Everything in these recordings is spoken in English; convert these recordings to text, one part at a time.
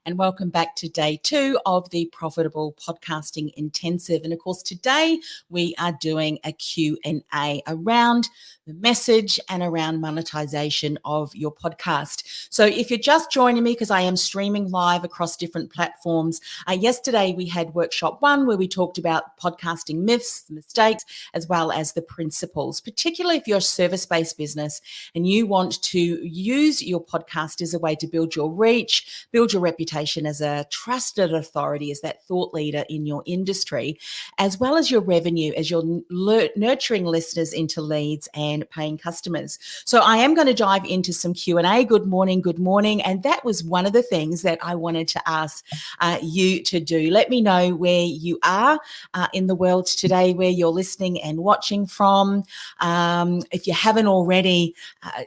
and welcome back to day 2 of the Profitable Podcasting Intensive. And of course, today we are doing a Q&A around the message and around monetization of your podcast. So if you're just joining me, because I am streaming live across different platforms, yesterday we had workshop 1 where we talked about podcasting myths, mistakes, as well as the principles, particularly if you're a service-based business and you want to use your podcast as a way to build your reach, build your reputation as a trusted authority, as that thought leader in your industry, as well as your revenue, as you're nurturing listeners into leads and paying customers. So I am going to dive into some Q&A. Good morning. And that was one of the things that I wanted to ask you to do. Let me know where you are in the world today, where you're listening and watching from. If you haven't already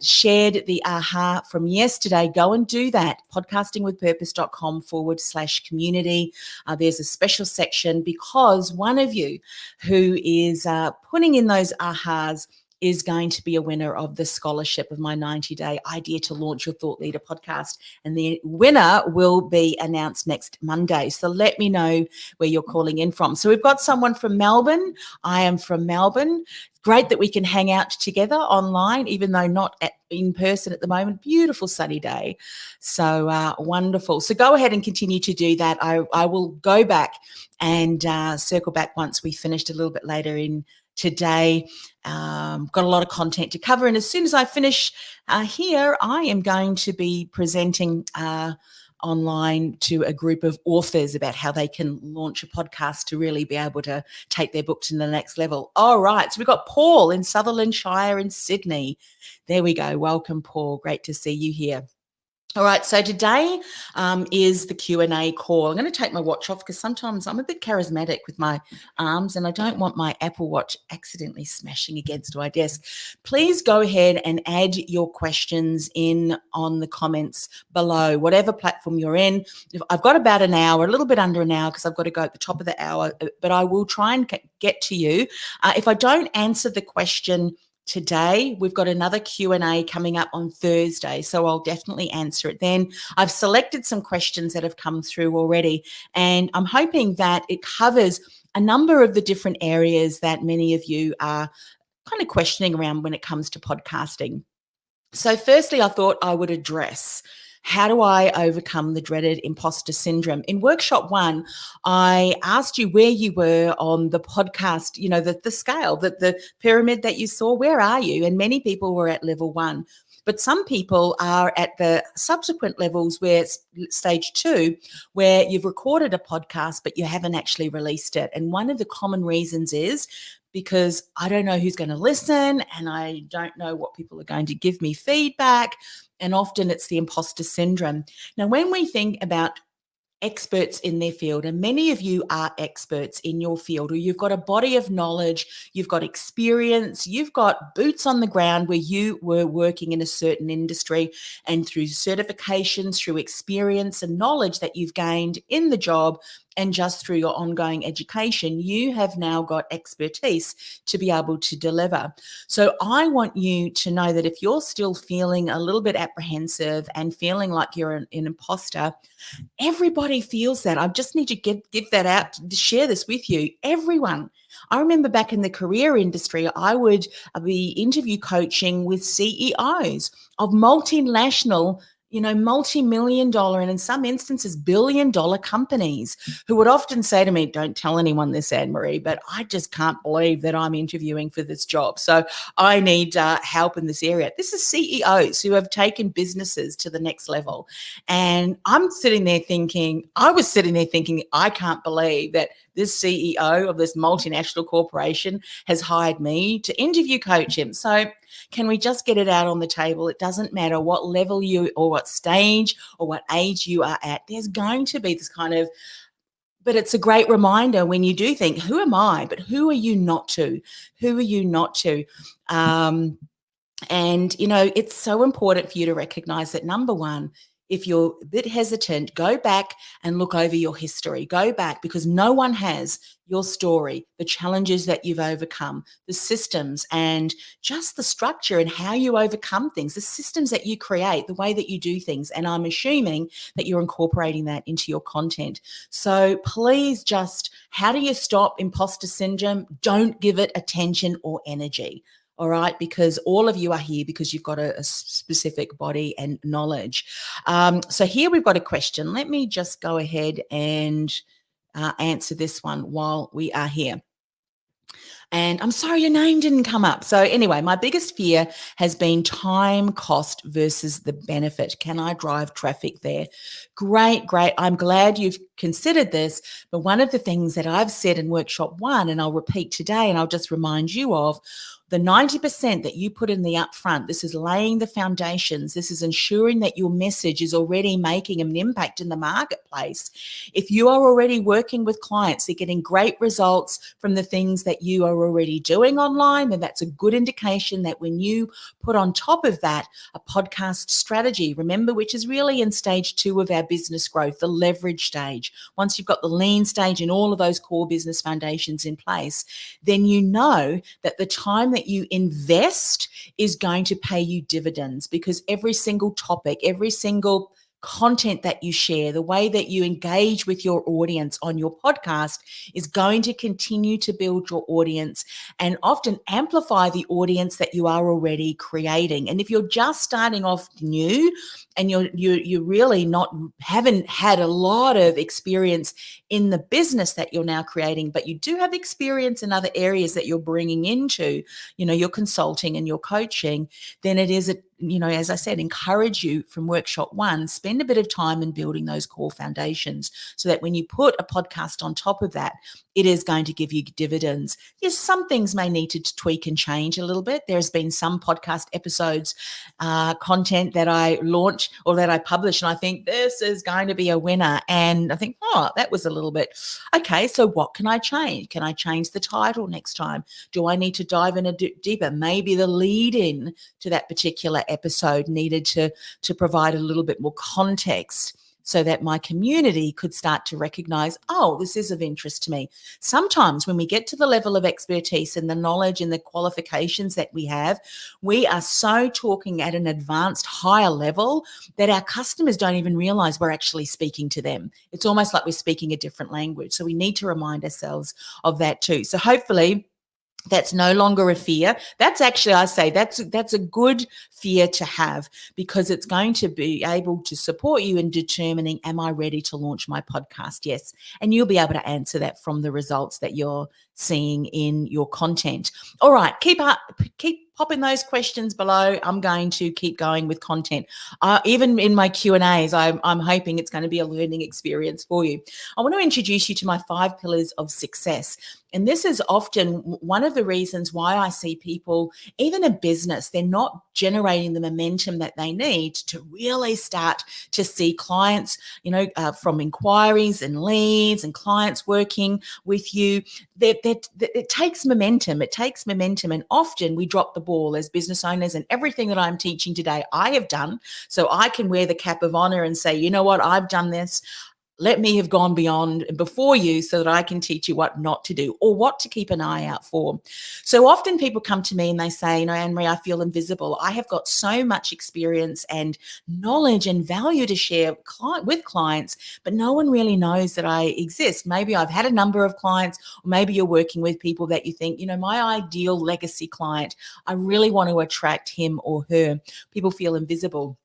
shared the aha from yesterday, go and do that. podcastingwithpurpose.com/community. There's a special section because one of you who is putting in those ahas is going to be a winner of the scholarship of my 90-day idea to launch your thought leader podcast. And the winner will be announced next Monday. So let me know where you're calling in from. So we've got someone from Melbourne. I am from Melbourne. Great that we can hang out together online, even though not in person at the moment. Beautiful sunny day. So wonderful. So go ahead and continue to do that. I will go back and circle back once we finished a little bit later in today. Got a lot of content to cover. And as soon as I finish here, I am going to be presenting online to a group of authors about how they can launch a podcast to really be able to take their book to the next level. All right. So we've got Paul in Sutherland Shire in Sydney. There we go. Welcome, Paul. Great to see you here. All right, so today is the Q&A call. I'm going to take my watch off because sometimes I'm a bit charismatic with my arms and I don't want my Apple Watch accidentally smashing against my desk. Please go ahead and add your questions in on the comments below, whatever platform you're in. I've got about an hour, a little bit under an hour because I've got to go at the top of the hour, but I will try and get to you. If I don't answer the question today, we've got another Q&A coming up on Thursday, so I'll definitely answer it then. I've selected some questions that have come through already, and I'm hoping that it covers a number of the different areas that many of you are kind of questioning around when it comes to podcasting. So firstly, I thought I would address, how do I overcome the dreaded imposter syndrome? In workshop 1, I asked you where you were on the podcast, you know, the scale, the pyramid that you saw. Where are you? And many people were at level 1. But some people are at the subsequent levels where stage 2, where you've recorded a podcast, but you haven't actually released it. And one of the common reasons is because I don't know who's going to listen and I don't know what people are going to give me feedback. And often it's the imposter syndrome. Now, when we think about experts in their field, and many of you are experts in your field, or you've got a body of knowledge, you've got experience, you've got boots on the ground where you were working in a certain industry, and through certifications, through experience and knowledge that you've gained in the job, and just through your ongoing education, you have now got expertise to be able to deliver. So I want you to know that if you're still feeling a little bit apprehensive and feeling like you're an imposter, everybody feels that. I just need to give that out, to share this with you. Everyone. I remember back in the career industry, I would be interview coaching with CEOs of multinational, multi-million dollar, and in some instances, billion-dollar companies, who would often say to me, don't tell anyone this, Anne-Marie, but I just can't believe that I'm interviewing for this job. So I need help in this area. This is CEOs who have taken businesses to the next level. And I was sitting there thinking, I can't believe that this CEO of this multinational corporation has hired me to interview coach him. So can we just get it out on the table? It doesn't matter what level you, or what stage or what age you are at. There's going to be this kind of, but it's a great reminder when you do think, who am I? But who are you not to? Who are you not to? And, it's so important for you to recognize that, number one, if you're a bit hesitant, go back and look over your history. Go back, because no one has your story, the challenges that you've overcome, the systems, and just the structure and how you overcome things, the systems that you create, the way that you do things. And I'm assuming that you're incorporating that into your content. So please just, how do you stop imposter syndrome? Don't give it attention or energy. All right, because all of you are here because you've got a specific body and knowledge. So here we've got a question. Let me just go ahead and answer this one while we are here. And I'm sorry, your name didn't come up. So anyway, my biggest fear has been time cost versus the benefit. Can I drive traffic there? Great, great. I'm glad you've considered this. But one of the things that I've said in workshop 1, and I'll repeat today, and I'll just remind you of, the 90% that you put in the upfront, this is laying the foundations. This is ensuring that your message is already making an impact in the marketplace. If you are already working with clients, they're getting great results from the things that you are already doing online, then that's a good indication that when you put on top of that a podcast strategy, remember, which is really in stage 2 of our business growth, the leverage stage. Once you've got the lean stage and all of those core business foundations in place, then you know that the time that you invest is going to pay you dividends, because every single topic, every single content that you share, the way that you engage with your audience on your podcast is going to continue to build your audience and often amplify the audience that you are already creating. And if you're just starting off new and you're really haven't had a lot of experience in the business that you're now creating, but you do have experience in other areas that you're bringing into, your consulting and your coaching, then it is as I said, encourage you from workshop 1, spend a bit of time in building those core foundations so that when you put a podcast on top of that, it is going to give you dividends. Yes, some things may need to tweak and change a little bit. There's been some podcast episodes, content that I launch or that I publish, and I think this is going to be a winner. And I think, that was a little bit, okay, so what can I change? Can I change the title next time? Do I need to dive in deeper? Maybe the lead in to that particular episode needed to provide a little bit more context so that my community could start to recognize, this is of interest to me. Sometimes when we get to the level of expertise and the knowledge and the qualifications that we have, we are so talking at an advanced higher level that our customers don't even realize we're actually speaking to them. It's almost like we're speaking a different language. So we need to remind ourselves of that too. So hopefully that's no longer a fear. That's actually, I say, that's a good fear to have, because it's going to be able to support you in determining, am I ready to launch my podcast? Yes. And you'll be able to answer that from the results that you're seeing in your content. All right, keep popping those questions below. I'm going to keep going with content. Even in my Q&As, I'm hoping it's going to be a learning experience for you. I want to introduce you to my 5 pillars of success. And this is often one of the reasons why I see people, even in business, they're not generating the momentum that they need to really start to see clients, from inquiries and leads and clients working with you. It takes momentum. It takes momentum. And often we drop the ball as business owners, and everything that I'm teaching today, I have done. So I can wear the cap of honor and say, you know what, I've done this. Let me have gone beyond before you so that I can teach you what not to do or what to keep an eye out for. So often people come to me and they say, Anne-Marie, I feel invisible. I have got so much experience and knowledge and value to share with clients, but no one really knows that I exist. Maybe I've had a number of clients, or maybe you're working with people that you think, my ideal legacy client, I really want to attract him or her. People feel invisible.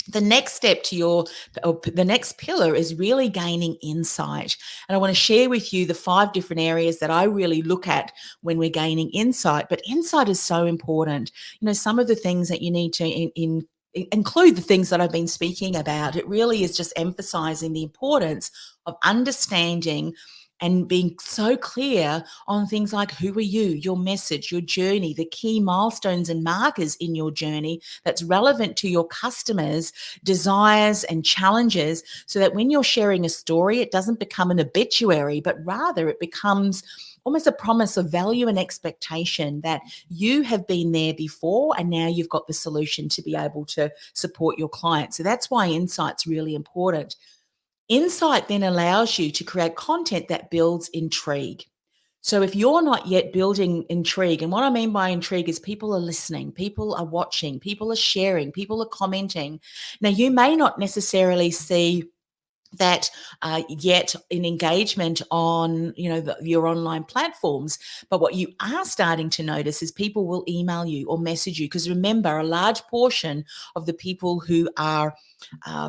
The next step to the next pillar is really gaining insight. And I want to share with you the 5 different areas that I really look at when we're gaining insight. But insight is so important. Some of the things that you need to include the things that I've been speaking about. It really is just emphasizing the importance of understanding and being so clear on things like, who are you, your message, your journey, the key milestones and markers in your journey that's relevant to your customers' desires and challenges, so that when you're sharing a story, it doesn't become an obituary, but rather it becomes almost a promise of value and expectation that you have been there before and now you've got the solution to be able to support your client. So that's why insight's really important. Insight then allows you to create content that builds intrigue. So if you're not yet building intrigue, and what I mean by intrigue is people are listening, people are watching, people are sharing, people are commenting. Now, you may not necessarily see that yet in engagement on your online platforms, but what you are starting to notice is people will email you or message you, because remember, a large portion of the people who are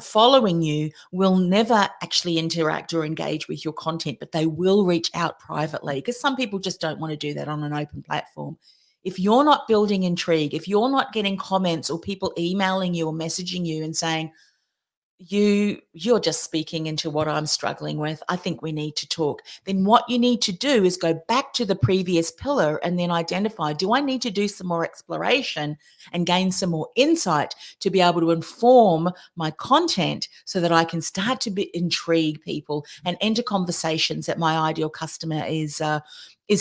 following you will never actually interact or engage with your content, but they will reach out privately, because some people just don't want to do that on an open platform. If you're not building intrigue, if you're not getting comments or people emailing you or messaging you and saying, you're just speaking into what I'm struggling with, I think we need to talk, then what you need to do is go back to the previous pillar and then identify, do I need to do some more exploration and gain some more insight to be able to inform my content so that I can start to intrigue people and enter conversations that my ideal customer is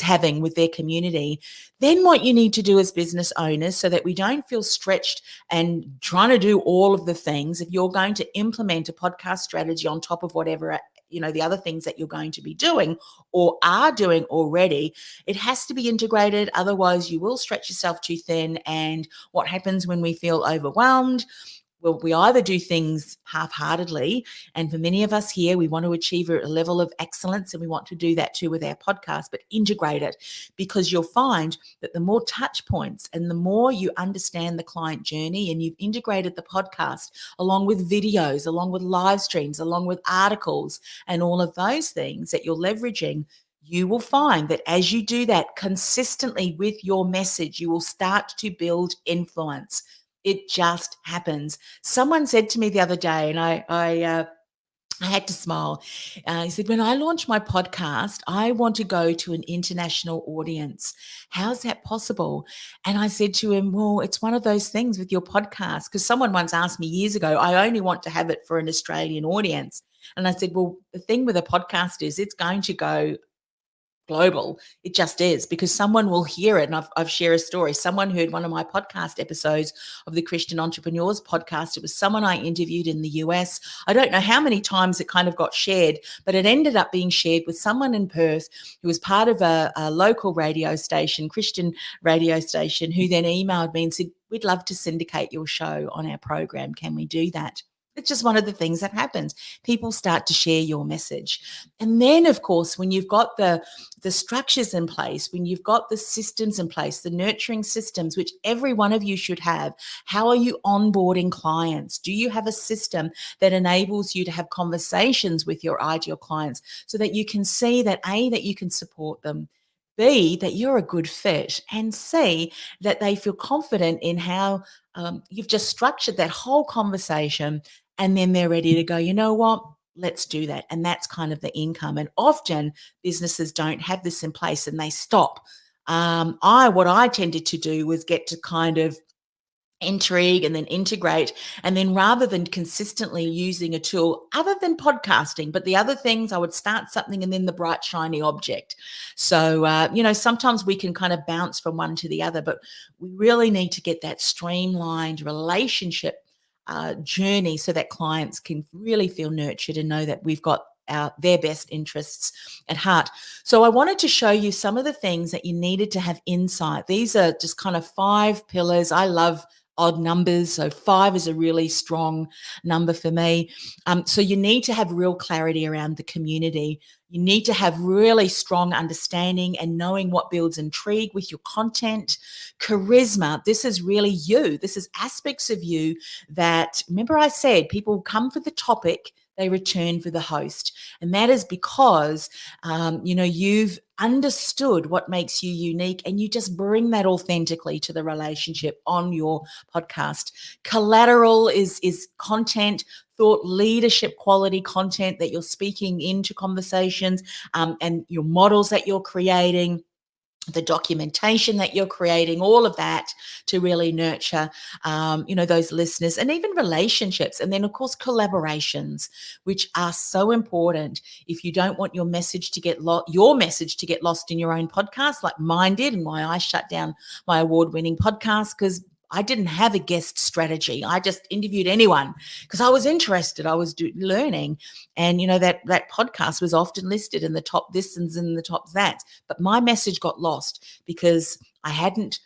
having with their community. Then what you need to do as business owners, so that we don't feel stretched and trying to do all of the things, if you're going to implement a podcast strategy on top of whatever the other things that you're going to be doing or are doing already, it has to be integrated. Otherwise you will stretch yourself too thin. And what happens when we feel overwhelmed? Well, we either do things half-heartedly, and for many of us here, we want to achieve a level of excellence, and we want to do that too with our podcast, but integrate it, because you'll find that the more touch points and the more you understand the client journey, and you've integrated the podcast along with videos, along with live streams, along with articles, and all of those things that you're leveraging, you will find that as you do that consistently with your message, you will start to build influence. It just happens. Someone said to me the other day, and I had to smile. He said, when I launch my podcast, I want to go to an international audience. How's that possible? And I said to him, well, it's one of those things with your podcast, because someone once asked me years ago, I only want to have it for an Australian audience. And I said, well, the thing with a podcast is it's going to go global. It just is, because someone will hear it. And I've shared a story. Someone heard one of my podcast episodes of the Christian Entrepreneurs podcast. It was someone I interviewed in the US. I don't know how many times it kind of got shared, but it ended up being shared with someone in Perth who was part of a local radio station, Christian radio station, who then emailed me and said, we'd love to syndicate your show on our program. Can we do that? It's just one of the things that happens. People start to share your message. And then, of course, when you've got the structures in place, when you've got the systems in place, the nurturing systems, which every one of you should have, how are you onboarding clients? Do you have a system that enables you to have conversations with your ideal clients so that you can see that, A, that you can support them, B, that you're a good fit, and C, that they feel confident in how you've just structured that whole conversation, and then they're ready to go, you know what? Let's do that. And that's kind of the income. And often businesses don't have this in place and they stop. What I tended to do was get to kind of intrigue and then integrate, and then rather than consistently using a tool other than podcasting, but the other things, I would start something and then the bright shiny object. So sometimes we can kind of bounce from one to the other, but we really need to get that streamlined relationship journey so that clients can really feel nurtured and know that we've got their best interests at heart. So I wanted to show you some of the things that you needed to have insight. These are just kind of 5 pillars. I love odd numbers, so 5 is a really strong number for me. So you need to have real clarity around the community. You need to have really strong understanding and knowing what builds intrigue with your content. Charisma, this is really you. This is aspects of you that, remember I said, people come for the topic, they return for the host. And that is because, you've understood what makes you unique, and you just bring that authentically to the relationship on your podcast. Collateral is content, thought leadership quality content that you're speaking into conversations, and your models that you're creating. the documentation that you're creating, all of that to really nurture, those listeners and even relationships. And then, of course, collaborations, which are so important. If you don't want your message to get lost in your own podcast, like mine did, and why I shut down my award-winning podcast, because I didn't have a guest strategy. I just interviewed anyone because I was interested. I was learning, and that podcast was often listed in the top this and in the top that. But my message got lost because I hadn't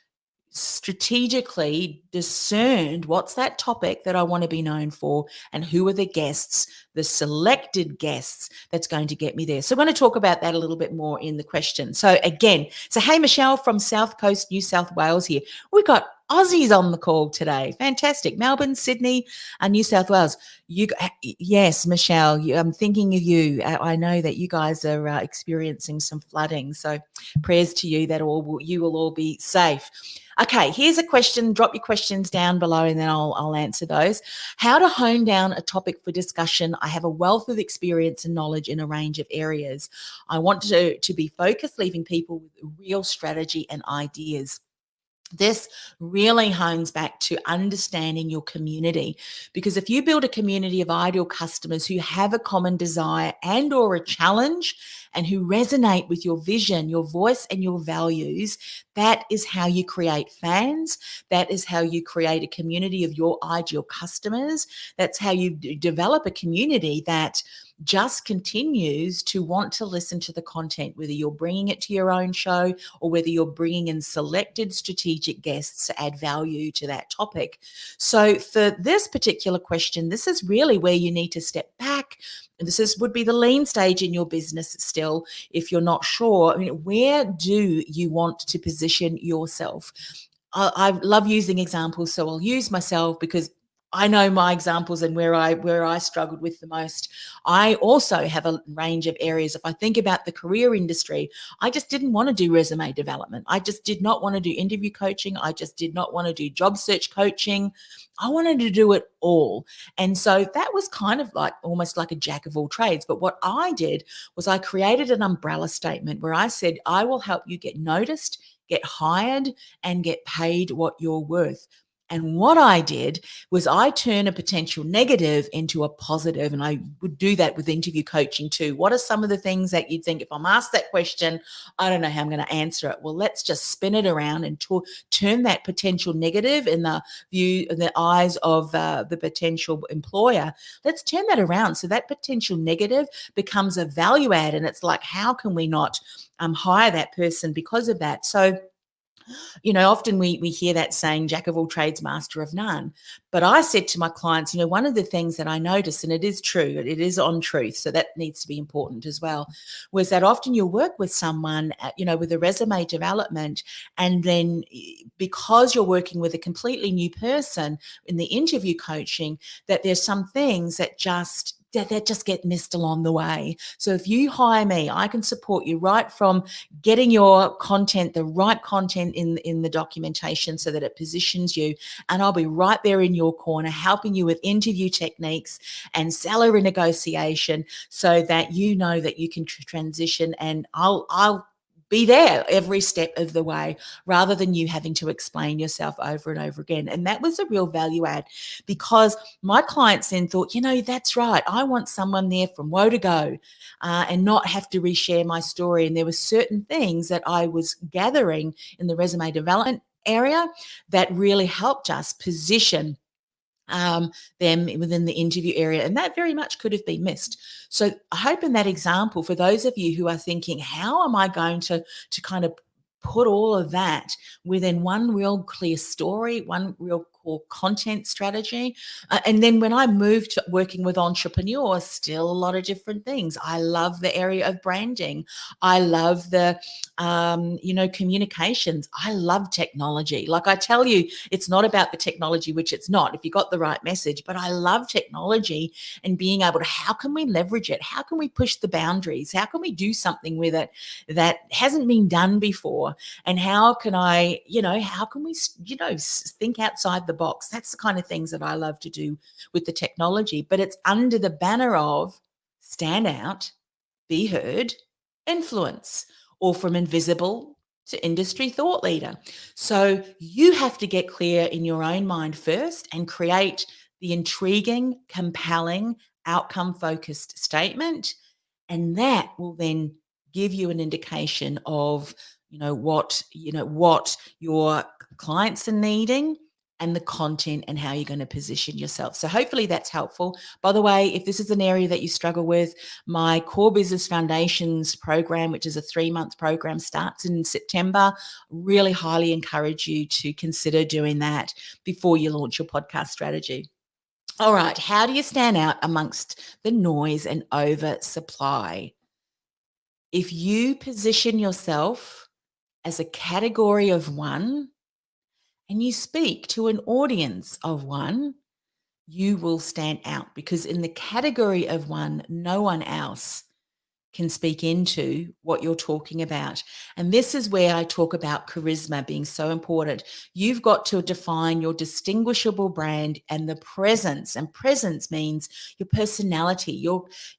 strategically discerned what's that topic that I want to be known for and who are the guests, the selected guests that's going to get me there. So I'm going to talk about that a little bit more in the question. So hey, Michelle from South Coast, New South Wales here. We got Aussies on the call today. Fantastic. Melbourne, Sydney, and New South Wales. Yes, Michelle, I'm thinking of you. I know that you guys are experiencing some flooding. So prayers to you that you will all be safe. Okay, here's a question. Drop your questions down below and then I'll answer those. How to hone down a topic for discussion. I have a wealth of experience and knowledge in a range of areas. I want to be focused, leaving people with real strategy and ideas. This really hones back to understanding your community, because if you build a community of ideal customers who have a common desire and or a challenge and who resonate with your vision, your voice and your values, that is how you create fans. That is how you create a community of your ideal customers. That's how you develop a community that just continues to want to listen to the content, whether you're bringing it to your own show or whether you're bringing in selected strategic guests to add value to that topic. So for this particular question, this is really where you need to step back. And would be the lean stage in your business still, if you're not sure. I mean, where do you want to position yourself? I love using examples, so I'll use myself because I know my examples and where I struggled with the most. I also have a range of areas. If I think about the career industry, I just didn't want to do resume development. I just did not want to do interview coaching. I just did not want to do job search coaching. I wanted to do it all. And so that was kind of like almost like a jack of all trades. But what I did was I created an umbrella statement where I said, I will help you get noticed, get hired, and get paid what you're worth. And what I did was I turn a potential negative into a positive, and I would do that with interview coaching too. What are some of the things that you'd think, if I'm asked that question, I don't know how I'm going to answer it? Well, let's just spin it around and turn that potential negative in the eyes of the potential employer. Let's turn that around so that potential negative becomes a value add, and it's like, how can we not hire that person because of that? So often we hear that saying, jack of all trades, master of none. But I said to my clients, one of the things that I noticed, and it is true, it is on truth, so that needs to be important as well, was that often you'll work with someone, with a resume development, and then because you're working with a completely new person in the interview coaching, that there's some things that just get missed along the way. So if you hire me, I can support you right from getting your content, the right content in the documentation so that it positions you. And I'll be right there in your corner, helping you with interview techniques and salary negotiation so that you know that you can transition, and I'll be there every step of the way rather than you having to explain yourself over and over again. And that was a real value add, because my clients then thought, that's right. I want someone there from woe to go and not have to reshare my story. And there were certain things that I was gathering in the resume development area that really helped us position them within the interview area. And that very much could have been missed. So I hope in that example, for those of you who are thinking, how am I going to kind of put all of that within one real clear story, one real core content strategy. And then when I moved to working with entrepreneurs, still a lot of different things. I love the area of branding. I love the, communications. I love technology. Like I tell you, it's not about the technology, which it's not if you got the right message, but I love technology and being able to, how can we leverage it? How can we push the boundaries? How can we do something with it that hasn't been done before? And how can how can we, think outside the box? That's the kind of things that I love to do with the technology, but it's under the banner of stand out, be heard, influence, or from invisible to industry thought leader. So you have to get clear in your own mind first and create the intriguing, compelling, outcome focused statement. And that will then give you an indication of, what your clients are needing and the content and how you're going to position yourself. So hopefully that's helpful. By the way, if this is an area that you struggle with, my Core Business Foundations program, which is a 3-month program, starts in September. Really highly encourage you to consider doing that before you launch your podcast strategy. All right, how do you stand out amongst the noise and oversupply? If you position yourself as a category of one and you speak to an audience of one, you will stand out, because in the category of one, no one else can speak into what you're talking about. And this is where I talk about charisma being so important. You've got to define your distinguishable brand and the presence. And presence means your personality,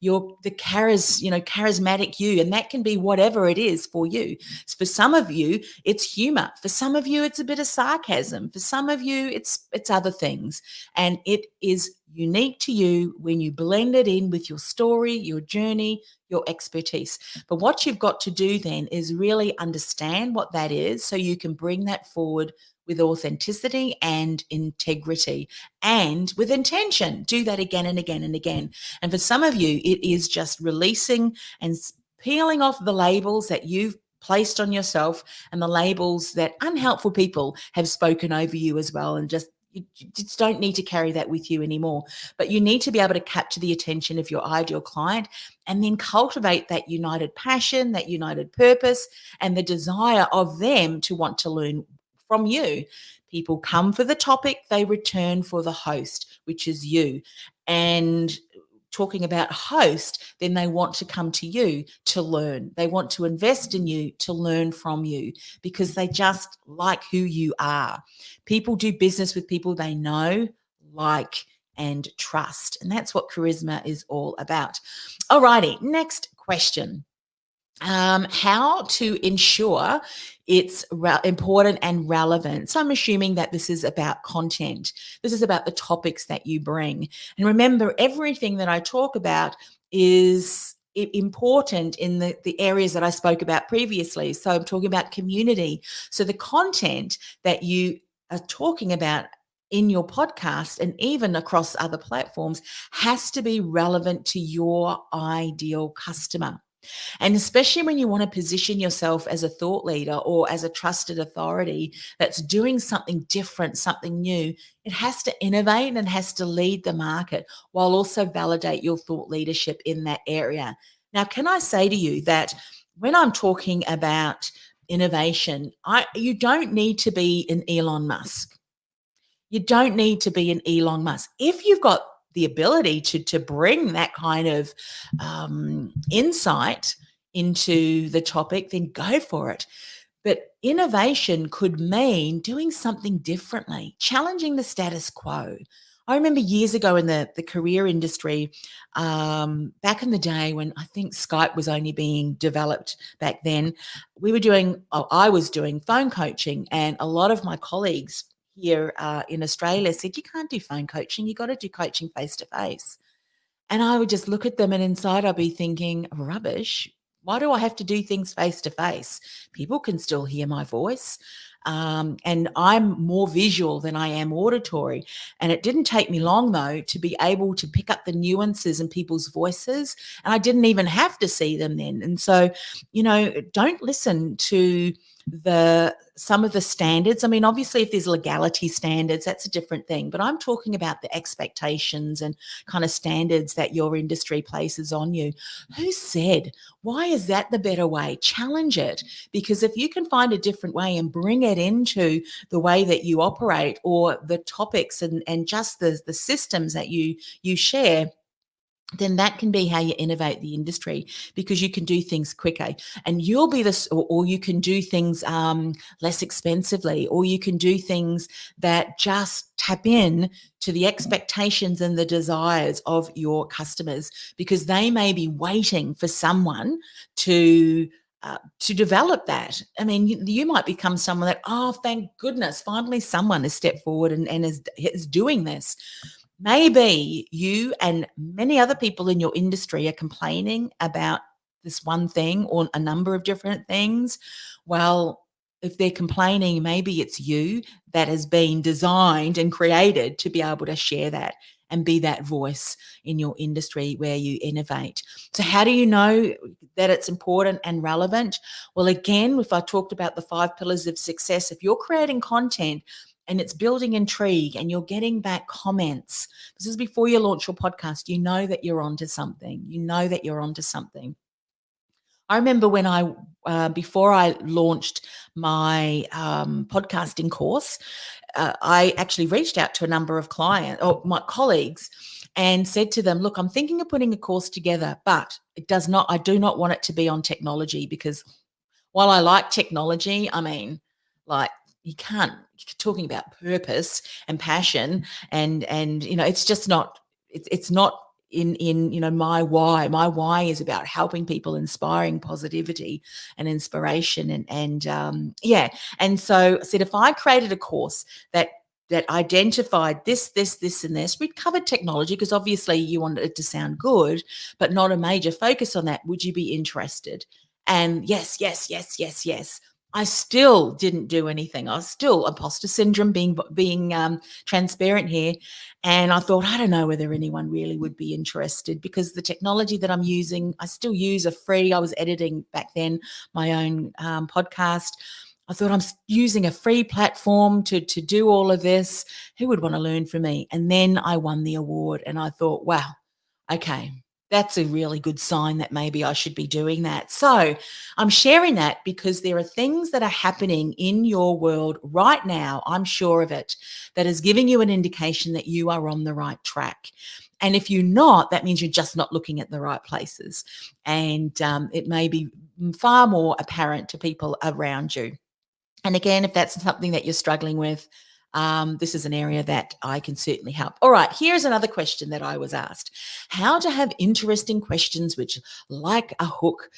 charismatic you. And that can be whatever it is for you. For some of you, it's humor. For some of you, it's a bit of sarcasm. For some of you, it's other things. And it is unique to you when you blend it in with your story, your journey, your expertise. But what you've got to do then is really understand what that is so you can bring that forward with authenticity and integrity and with intention. Do that again and again and again. And for some of you, it is just releasing and peeling off the labels that you've placed on yourself and the labels that unhelpful people have spoken over you as well, and you just don't need to carry that with you anymore. But you need to be able to capture the attention of your ideal client and then cultivate that united passion, that united purpose, and the desire of them to want to learn from you. People come for the topic, they return for the host, which is you. And talking about host, then they want to come to you to learn. They want to invest in you to learn from you because they just like who you are. People do business with people they know, like, and trust. And that's what charisma is all about. All righty, next question. How to ensure it's important and relevant. So I'm assuming that this is about content. This is about the topics that you bring. And remember, everything that I talk about is important in the areas that I spoke about previously. So I'm talking about community. So the content that you are talking about in your podcast and even across other platforms has to be relevant to your ideal customer. And especially when you want to position yourself as a thought leader or as a trusted authority that's doing something different, something new, it has to innovate and has to lead the market while also validate your thought leadership in that area. Now, can I say to you that when I'm talking about innovation, you don't need to be an Elon Musk. You don't need to be an Elon Musk. If you've got the ability to bring that kind of insight into the topic, then go for it. But innovation could mean doing something differently, challenging the status quo. I remember years ago in the career industry, back in the day when I think Skype was only being developed back then, I was doing phone coaching, and a lot of my colleagues here in Australia said, you can't do phone coaching, you got to do coaching face to face. And I would just look at them and inside I'd be thinking, rubbish. Why do I have to do things face to face? People can still hear my voice. And I'm more visual than I am auditory. And it didn't take me long, though, to be able to pick up the nuances in people's voices. And I didn't even have to see them then. And so, don't listen to some of the standards. I mean, obviously, if there's legality standards, that's a different thing. But I'm talking about the expectations and kind of standards that your industry places on you. Who said, why is that the better way? Challenge it. Because if you can find a different way and bring it into the way that you operate or the topics and just the systems that you share, then that can be how you innovate the industry, because you can do things quicker and you'll be this, or you can do things less expensively, or you can do things that just tap in to the expectations and the desires of your customers, because they may be waiting for someone to to develop that. I mean, you might become someone that, oh, thank goodness, finally someone has stepped forward and is doing this. Maybe you and many other people in your industry are complaining about this one thing or a number of different things. Well, if they're complaining, maybe it's you that has been designed and created to be able to share that and be that voice in your industry where you innovate. So, how do you know that it's important and relevant? Well, again, if I talked about the 5 pillars of success, if you're creating content and it's building intrigue and you're getting back comments, this is before you launch your podcast, you know that you're onto something. You know that you're onto something. I remember when before I launched my podcasting course, I actually reached out to a number of clients or my colleagues and said to them, look, I'm thinking of putting a course together, but I do not want it to be on technology because while I like technology, I mean, like you're talking about purpose and passion and it's just not, it's not in my why. My why is about helping people, inspiring positivity and inspiration and and so I said if I created a course that identified this and this, we'd covered technology because obviously you wanted it to sound good but not a major focus on that, would you be interested? And yes, yes, yes, yes, yes. I still didn't do anything. I was still imposter syndrome, being transparent here. And I thought, I don't know whether anyone really would be interested because the technology that I'm using, I still use a free. I was editing back then my own podcast. I thought using a free platform to do all of this. Who would want to learn from me? And then I won the award, and I thought, wow, okay, that's a really good sign that maybe I should be doing that. So I'm sharing that because there are things that are happening in your world right now, I'm sure of it, that is giving you an indication that you are on the right track. And if you're not, that means you're just not looking at the right places. And it may be far more apparent to people around you. And again, if that's something that you're struggling with, this is an area that I can certainly help. All right, here's another question that I was asked: how to have interesting questions which is like a hook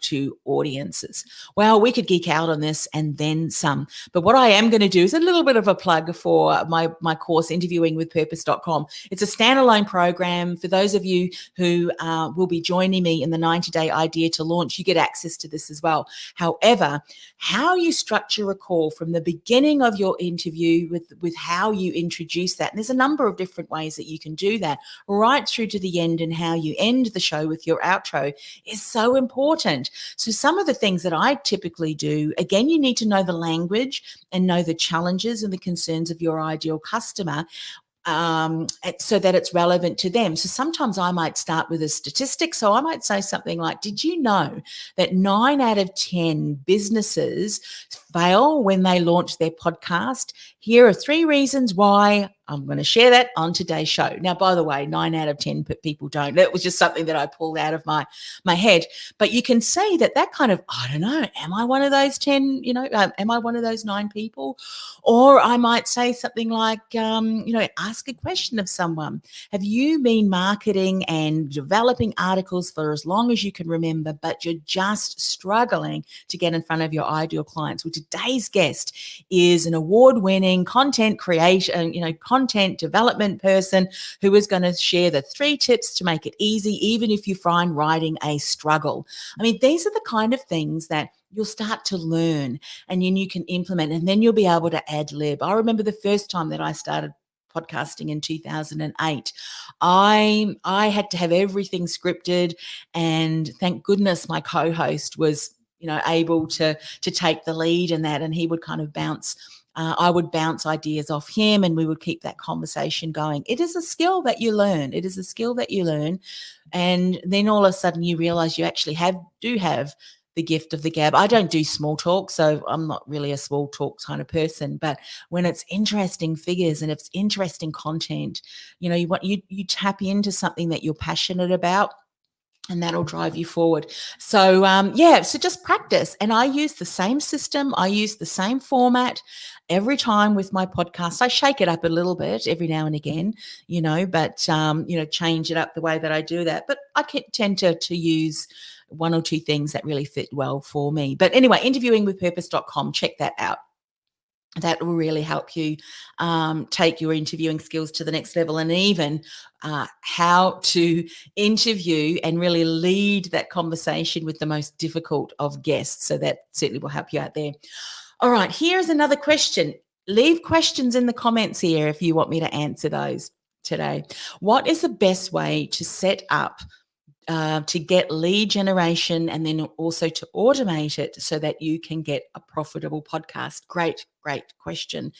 to audiences. Well, we could geek out on this and then some. But what I am going to do is a little bit of a plug for my course, interviewingwithpurpose.com. It's a standalone program. For those of you who will be joining me in the 90-day idea to launch, you get access to this as well. However, how you structure a call from the beginning of your interview with how you introduce that, and there's a number of different ways that you can do that, right through to the end, and how you end the show with your outro is so important. So some of the things that I typically do, again, you need to know the language and know the challenges and the concerns of your ideal customer, so that it's relevant to them. So sometimes I might start with a statistic. So I might say something like, did you know that 9 out of 10 businesses fail when they launch their podcast? Here are 3 reasons why. I'm going to share that on today's show. Now, by the way, 9 out of 10 people don't. That was just something that I pulled out of my head. But you can see that kind of, I don't know, am I one of those 10, am I one of those 9 people? Or I might say something like, ask a question of someone. Have you been marketing and developing articles for as long as you can remember, but you're just struggling to get in front of your ideal clients? Well, today's guest is an award-winning content creation, content development person who is going to share the 3 tips to make it easy, even if you find writing a struggle. I mean, these are the kind of things that you'll start to learn and then you can implement, and then you'll be able to ad lib. I remember the first time that I started podcasting in 2008. I had to have everything scripted, and thank goodness my co-host was able to take the lead in that, and he would kind of I would bounce ideas off him, and we would keep that conversation going. It is a skill that you learn. It is a skill that you learn. And then all of a sudden you realize you actually do have the gift of the gab. I don't do small talk, so I'm not really a small talk kind of person. But when it's interesting figures and it's interesting content, you tap into something that you're passionate about, and that'll drive you forward. So, so just practice. And I use the same system. I use the same format every time with my podcast. I shake it up a little bit every now and again, but change it up the way that I do that. But I tend to use one or two things that really fit well for me. But anyway, interviewingwithpurpose.com, check that out. That will really help you take your interviewing skills to the next level, and even how to interview and really lead that conversation with the most difficult of guests. So that certainly will help you out there. All right, here's another question. Leave questions in the comments here if you want me to answer those today. What is the best way to set up to get lead generation and then also to automate it so that you can get a profitable podcast? Great question.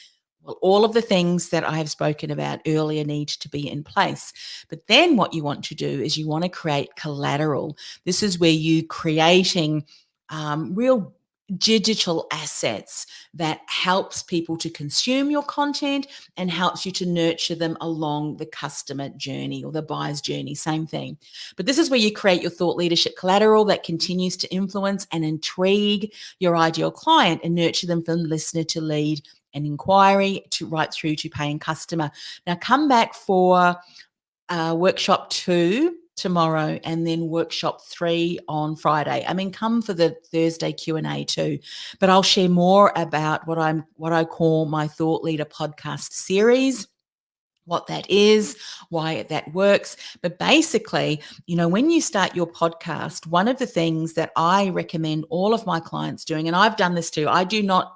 Well, all of the things that I have spoken about earlier need to be in place. But then what you want to do is you want to create collateral. This is where you creating real digital assets that helps people to consume your content and helps you to nurture them along the customer journey or the buyer's journey, same thing. But this is where you create your thought leadership collateral that continues to influence and intrigue your ideal client and nurture them from listener to lead and inquiry to right through to paying customer. Now come back for workshop 2 tomorrow and then workshop 3 on Friday. I mean, come for the Thursday Q&A too, but I'll share more about what I call my Thought Leader podcast series, what that is, why that works. But basically, when you start your podcast, one of the things that I recommend all of my clients doing, and I've done this too, I do not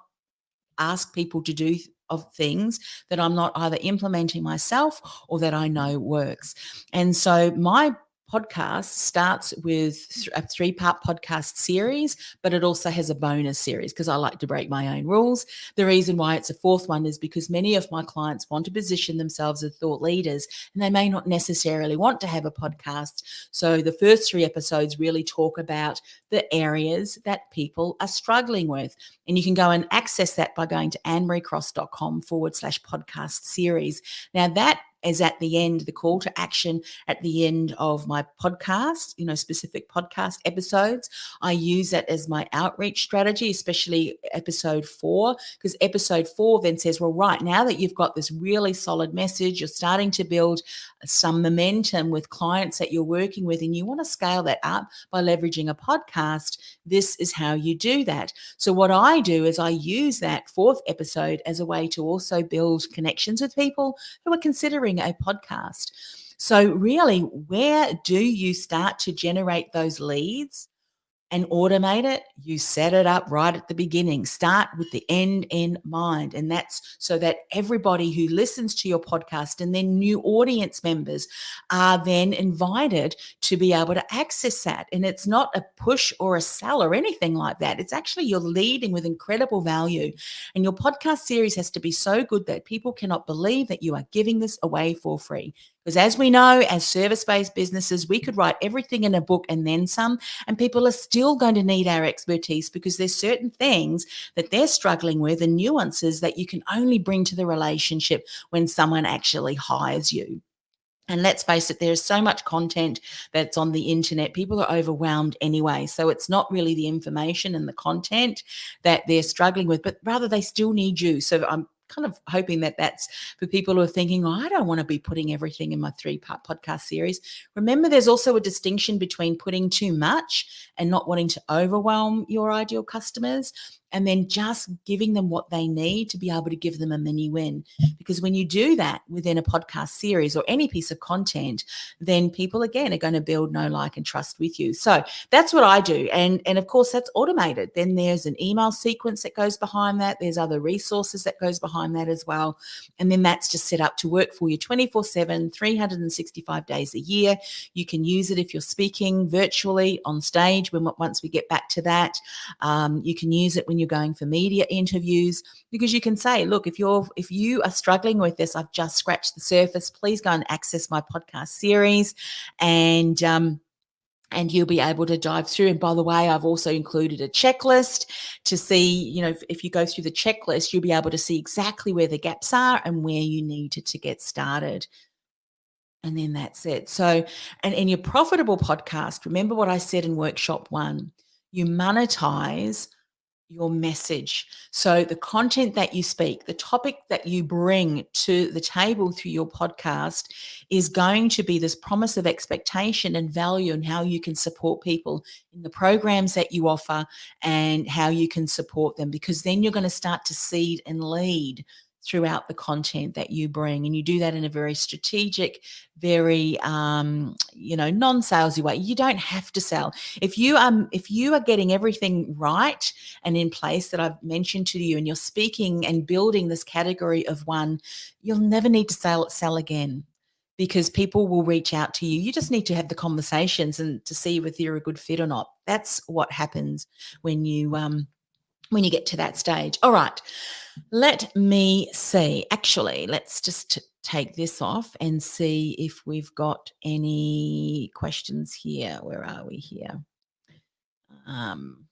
ask people to do of things that I'm not either implementing myself or that I know works. And so my podcast starts with a 3-part podcast series, but it also has a bonus series because I like to break my own rules. The reason why it's a 4th one is because many of my clients want to position themselves as thought leaders and they may not necessarily want to have a podcast. So the first 3 episodes really talk about the areas that people are struggling with. And you can go and access that by going to annemariecross.com/podcast series. Now that is at the end, the call to action at the end of my podcast, specific podcast episodes. I use that as my outreach strategy, especially episode 4, because episode 4 then says, well, right, now that you've got this really solid message, you're starting to build some momentum with clients that you're working with, and you want to scale that up by leveraging a podcast, this is how you do that. So what I do is I use that 4th episode as a way to also build connections with people who are considering a podcast. So really, where do you start to generate those leads and automate it? You set it up right at the beginning. Start with the end in mind. And that's so that everybody who listens to your podcast and then new audience members are then invited to be able to access that. And it's not a push or a sell or anything like that. It's actually you're leading with incredible value. And your podcast series has to be so good that people cannot believe that you are giving this away for free. Because as we know, as service-based businesses, we could write everything in a book and then some, and people are still going to need our expertise because there's certain things that they're struggling with and nuances that you can only bring to the relationship when someone actually hires you. And let's face it, there's so much content that's on the internet. People are overwhelmed anyway. So it's not really the information and the content that they're struggling with, but rather they still need you. So I'm kind of hoping that that's for people who are thinking, oh, I don't want to be putting everything in my 3-part podcast series. Remember, there's also a distinction between putting too much and not wanting to overwhelm your ideal customers, and then just giving them what they need to be able to give them a mini win. Because when you do that within a podcast series or any piece of content, then people, again, are going to build know, like, and trust with you. So that's what I do. And of course, that's automated. Then there's an email sequence that goes behind that. There's other resources that goes behind that as well. And then that's just set up to work for you 24/7, 365 days a year. You can use it if you're speaking virtually on stage once we get back to that. You can use it when you're going for media interviews, because you can say, look, if you are struggling with this, I've just scratched the surface, please go and access my podcast series, and you'll be able to dive through. And by the way, I've also included a checklist to see, if you go through the checklist, you'll be able to see exactly where the gaps are and where you needed to get started. And then that's it. So, and in your profitable podcast, remember what I said in workshop 1, you monetize your message. So, the content that you speak, the topic that you bring to the table through your podcast is going to be this promise of expectation and value, and how you can support people in the programs that you offer and how you can support them, because then you're going to start to seed and lead throughout the content that you bring, and you do that in a very strategic, very non-salesy way. You don't have to sell. If you are getting everything right and in place that I've mentioned to you, and you're speaking and building this category of one, you'll never need to sell again, because people will reach out to you. You just need to have the conversations and to see if you're a good fit or not. That's what happens when you get to that stage. All right. Let me see. Actually, let's just take this off and see if we've got any questions here. Where are we here? Um,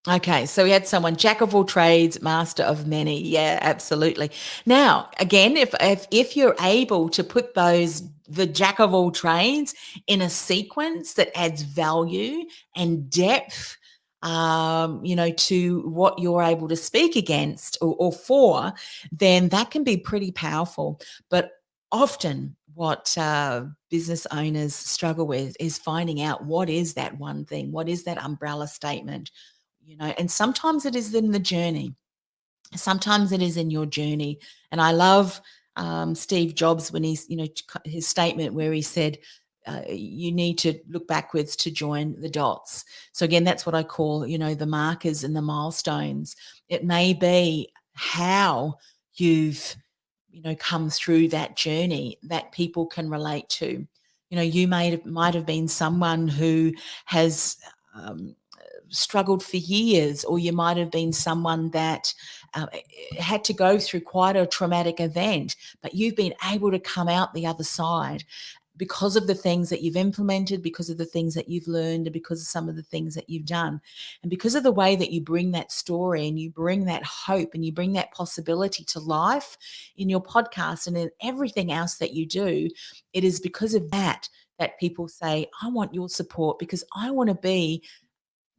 Okay, so we had someone jack of all trades, master of many. Yeah, absolutely. Now, again, if you're able to put the jack of all trades in a sequence that adds value and depth, to what you're able to speak against or for, then that can be pretty powerful. But often, what business owners struggle with is finding out what is that one thing, what is that umbrella statement, and sometimes it is in the journey. Sometimes it is in your journey. And I love Steve Jobs when his statement where he said, you need to look backwards to join the dots. So again, that's what I call, the markers and the milestones. It may be how you've, come through that journey that people can relate to. You might have been someone who has struggled for years, or you might have been someone that had to go through quite a traumatic event, but you've been able to come out the other side because of the things that you've implemented, because of the things that you've learned, and because of some of the things that you've done. And because of the way that you bring that story and you bring that hope and you bring that possibility to life in your podcast and in everything else that you do, it is because of that people say, I want your support, because I want to be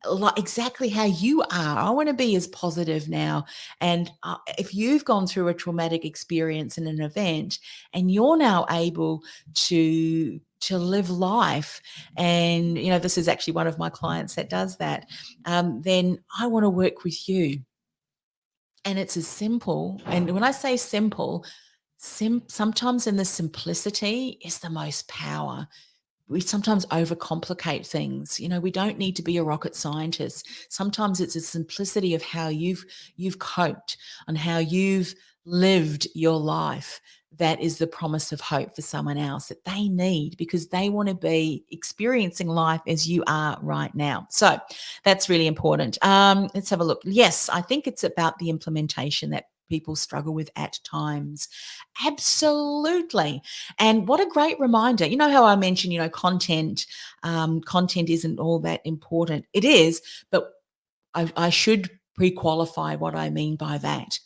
like exactly how you are. I want to be as positive now. And if you've gone through a traumatic experience in an event and you're now able to live life, and this is actually one of my clients that does that, then I want to work with you. And it's as simple. And when I say simple, sometimes in the simplicity is the most power. We sometimes overcomplicate things. We don't need to be a rocket scientist. Sometimes it's a simplicity of how you've coped and how you've lived your life that is the promise of hope for someone else that they need, because they want to be experiencing life as you are right now. So that's really important. Let's have a look. Yes, I think it's about the implementation that people struggle with at times. Absolutely. And what a great reminder. You know how I mentioned, content isn't all that important. It is, but I should pre-qualify what I mean by that.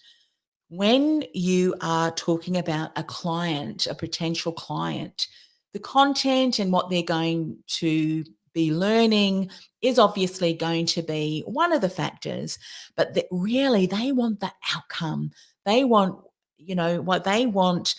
When you are talking about a client, a potential client, the content and what they're going to be learning is obviously going to be one of the factors, but that really they want the outcome. They want, what they want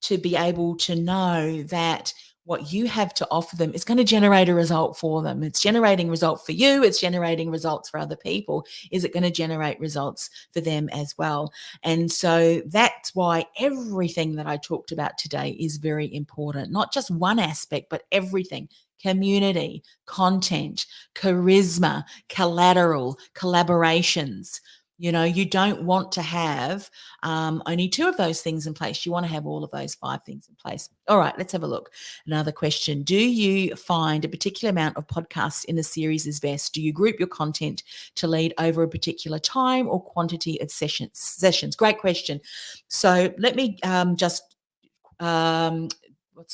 to be able to know that what you have to offer them is going to generate a result for them. It's generating results for you. It's generating results for other people. Is it going to generate results for them as well? And so that's why everything that I talked about today is very important. Not just one aspect, but everything. Community, content, charisma, collateral, collaborations. You don't want to have only two of those things in place. You want to have all of those five things in place. All right, let's have a look. Another question. Do you find a particular amount of podcasts in a series is best? Do you group your content to lead over a particular time or quantity of sessions? Great question. So let me what's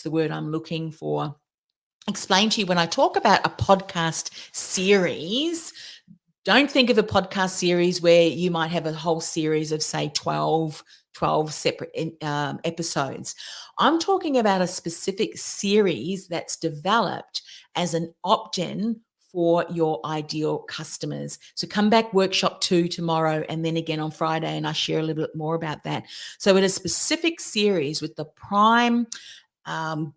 the word I'm looking for? Explain to you, when I talk about a podcast series, don't think of a podcast series where you might have a whole series of, say, 12 separate episodes. I'm talking about a specific series that's developed as an opt-in for your ideal customers. So come back workshop 2 tomorrow and then again on Friday, and I share a little bit more about that. So in a specific series with the prime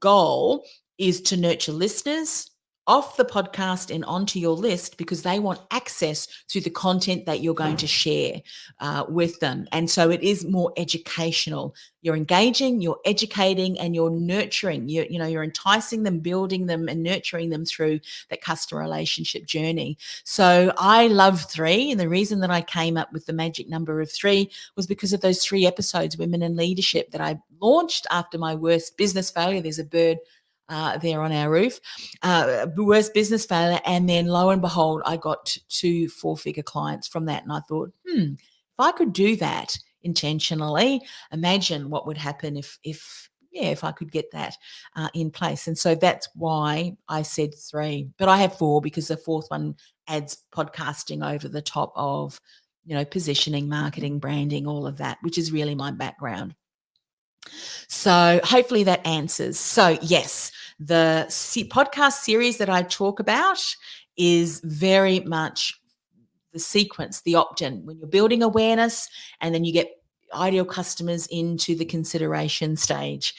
goal is to nurture listeners off the podcast and onto your list because they want access to the content that you're going to share with them. And so it is more educational. You're engaging, you're educating, and you're nurturing. You're enticing them, building them, and nurturing them through that customer relationship journey. So I love 3, and the reason that I came up with the magic number of 3 was because of those 3 episodes, Women in Leadership, that I launched after my worst business failure. There's a bird there on our roof, worst business failure. And then lo and behold, I got 2 4-figure clients from that. And I thought, if I could do that intentionally, imagine what would happen if I could get that in place. And so that's why I said 3, but I have 4 because the 4th one adds podcasting over the top of, positioning, marketing, branding, all of that, which is really my background. So hopefully that answers. So yes, the podcast series that I talk about is very much the sequence, the opt-in, when you're building awareness and then you get ideal customers into the consideration stage.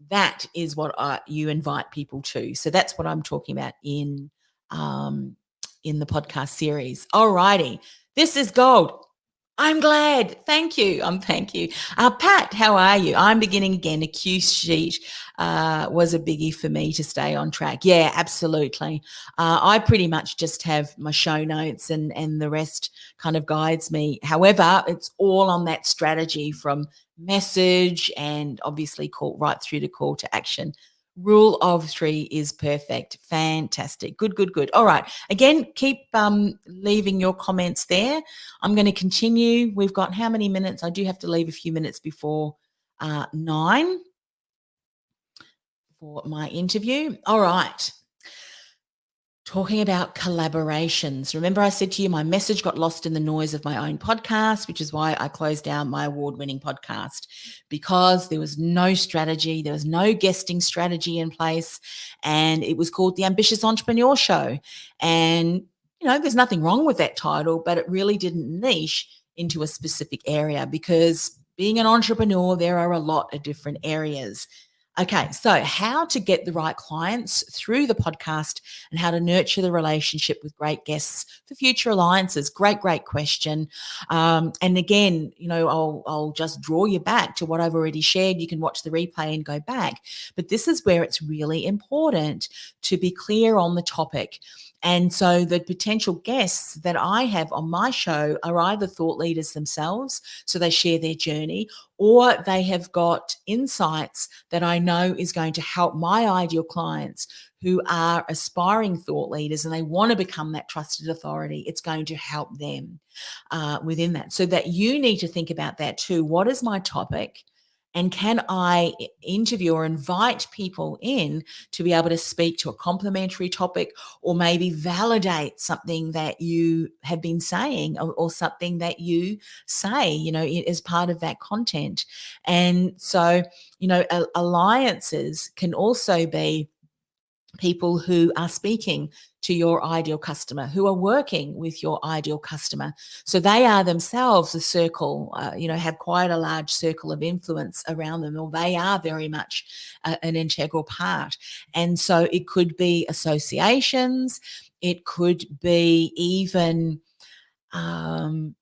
That is what you invite people to. So that's what I'm talking about in the podcast series. All righty. This is gold. I'm glad. Thank you. Thank you. Pat, how are you? I'm beginning again. A cue sheet was a biggie for me to stay on track. Yeah, absolutely. I pretty much just have my show notes and the rest kind of guides me. However, it's all on that strategy from message and obviously right through to call to action. Rule of 3 is perfect. Fantastic. Good. All right. Again, keep leaving your comments there. I'm going to continue. We've got how many minutes? I do have to leave a few minutes before 9 for my interview. All right. Talking about collaborations. Remember I said to you my message got lost in the noise of my own podcast, which is why I closed down my award-winning podcast, because there was no strategy, there was no guesting strategy in place, and it was called The Ambitious Entrepreneur Show. And, there's nothing wrong with that title, but it really didn't niche into a specific area because being an entrepreneur, there are a lot of different areas. Okay, so how to get the right clients through the podcast and how to nurture the relationship with great guests for future alliances. Great question. And again, I'll just draw you back to what I've already shared. You can watch the replay and go back. But this is where it's really important to be clear on the topic. And so the potential guests that I have on my show are either thought leaders themselves, so they share their journey, or they have got insights that I know is going to help my ideal clients who are aspiring thought leaders and they want to become that trusted authority. It's going to help them within that. So that you need to think about that too. What is my topic? And can I interview or invite people in to be able to speak to a complementary topic or maybe validate something that you have been saying or something that you say, as part of that content. And so, alliances can also be people who are speaking to your ideal customer, who are working with your ideal customer. So they are themselves a circle, have quite a large circle of influence around them, or they are very much an integral part. And so it could be associations, it could be even some